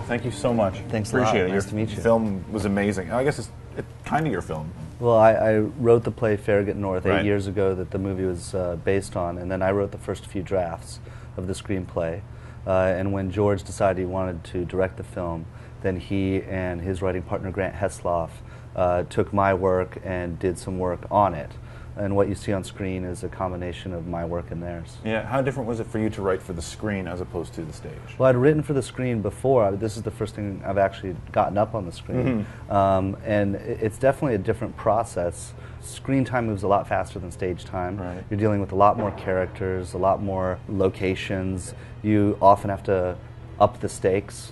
thank you so much. Thanks a lot. Appreciate it. Nice to meet you. Your film was amazing. I guess it's kind of your film. Well, I wrote the play Farragut North 8 Right. years ago that the movie was based on, and then I wrote the first few drafts of the screenplay. And when George decided he wanted to direct the film, then he and his writing partner Grant Hesloff took my work and did some work on it. And what you see on screen is a combination of my work and theirs. Yeah, how different was it for you to write for the screen as opposed to the stage? Well, I'd written for the screen before. This is the first thing I've actually gotten up on the screen. And it's definitely a different process. Screen time moves a lot faster than stage time. Right. You're dealing with a lot more characters, a lot more locations. You often have to up the stakes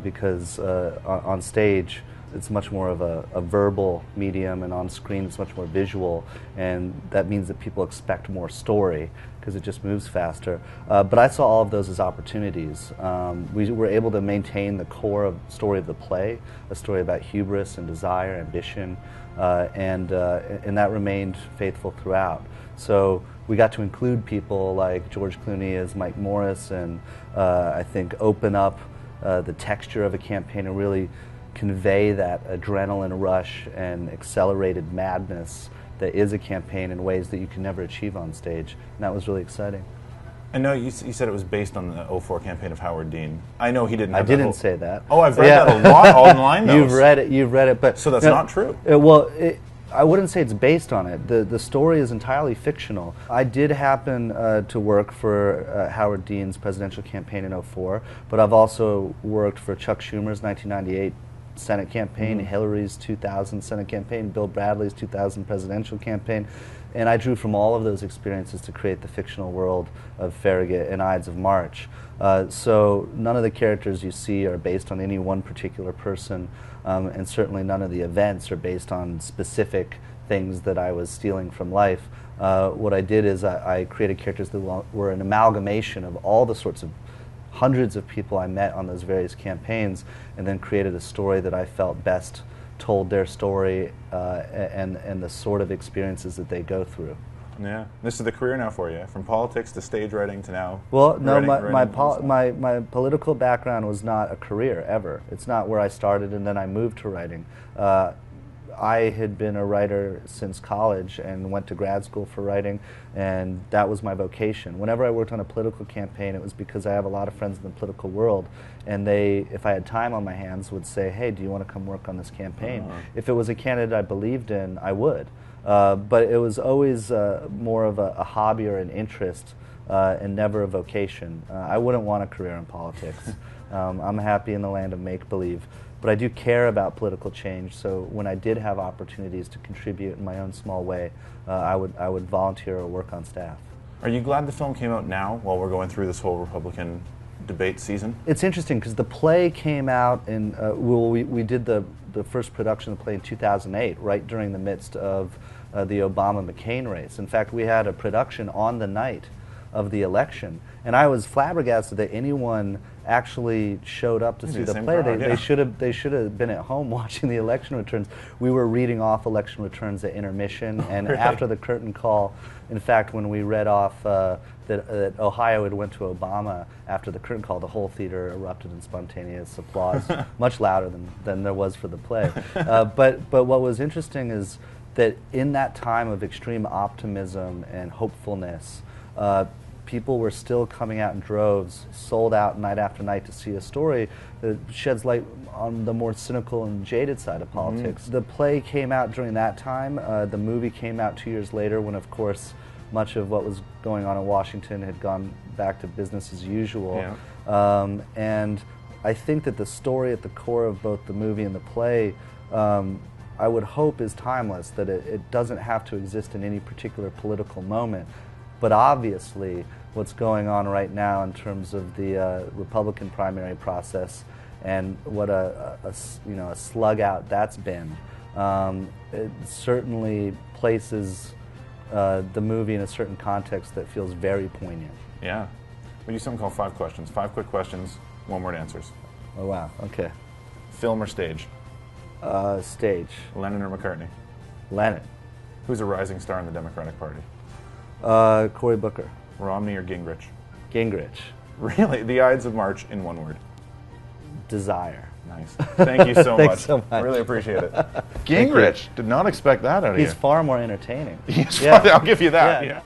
because on stage, it's much more of a verbal medium, and on screen it's much more visual, and that means that people expect more story because it just moves faster. But I saw all of those as opportunities. We were able to maintain the core story of the play, a story about hubris and desire, ambition, and that remained faithful throughout. So we got to include people like George Clooney as Mike Morris, and I think open up the texture of a campaign and really convey that adrenaline rush and accelerated madness that is a campaign in ways that you can never achieve on stage. And that was really exciting. I know you said it was based on the '04 campaign of Howard Dean. I know he didn't. I Have didn't say that. Oh, I've read that a lot online. You've read it, but so that's not true. I wouldn't say it's based on it. The story is entirely fictional. I did happen to work for Howard Dean's presidential campaign in '04, but I've also worked for Chuck Schumer's 1998 Senate campaign, Hillary's 2000 Senate campaign, Bill Bradley's 2000 presidential campaign, and I drew from all of those experiences to create the fictional world of Farragut and Ides of March. So none of the characters you see are based on any one particular person, and certainly none of the events are based on specific things that I was stealing from life. What I did is I created characters that were an amalgamation of all the sorts of hundreds of people I met on those various campaigns, and then created a story that I felt best told their story and the sort of experiences that they go through. Yeah, this is the career now for you, from politics to stage writing to now. Well, no, my political background was not a career ever. It's not where I started and then I moved to writing. I had been a writer since college and went to grad school for writing, and that was my vocation. Whenever I worked on a political campaign, it was because I have a lot of friends in the political world, and they, if I had time on my hands, would say, hey, do you want to come work on this campaign? If it was a candidate I believed in, I would. But it was always more of a hobby or an interest, and never a vocation. I wouldn't want a career in politics. I'm happy in the land of make-believe. But I do care about political change, so when I did have opportunities to contribute in my own small way, I would volunteer or work on staff. Are you glad the film came out now, while we're going through this whole Republican debate season? It's interesting, because the play came out in, we did the first production of the play in 2008, right during the midst of the Obama-McCain race. In fact, we had a production on the night of the election, and I was flabbergasted that anyone actually showed up to see the play. They should have been at home watching the election returns. We were reading off election returns at intermission, and after the curtain call, in fact, when we read off that Ohio had went to Obama after the curtain call, the whole theater erupted in spontaneous applause, much louder than there was for the play. But what was interesting is that in that time of extreme optimism and hopefulness, people were still coming out in droves, sold out night after night to see a story that sheds light on the more cynical and jaded side of politics. The play came out during that time. The movie came out 2 years later, when, of course, much of what was going on in Washington had gone back to business as usual. And I think that the story at the core of both the movie and the play, I would hope, is timeless, that it doesn't have to exist in any particular political moment. But obviously, what's going on right now in terms of the Republican primary process and what a slug out that's been, it certainly places the movie in a certain context that feels very poignant. Yeah. We do something called 5 questions. 5 quick questions, 1-word answers. Oh, wow. Okay. Film or stage? Stage. Lennon or McCartney? Lennon. Who's a rising star in the Democratic Party? Cory Booker. Romney or Gingrich? Gingrich. Really? The Ides of March in 1 word. desire. Nice. Thank you so Thanks much. so much. Really appreciate it. Gingrich. Did not expect that out of you. He's far more entertaining. He's Yeah. I'll give you that. Yeah. Yeah.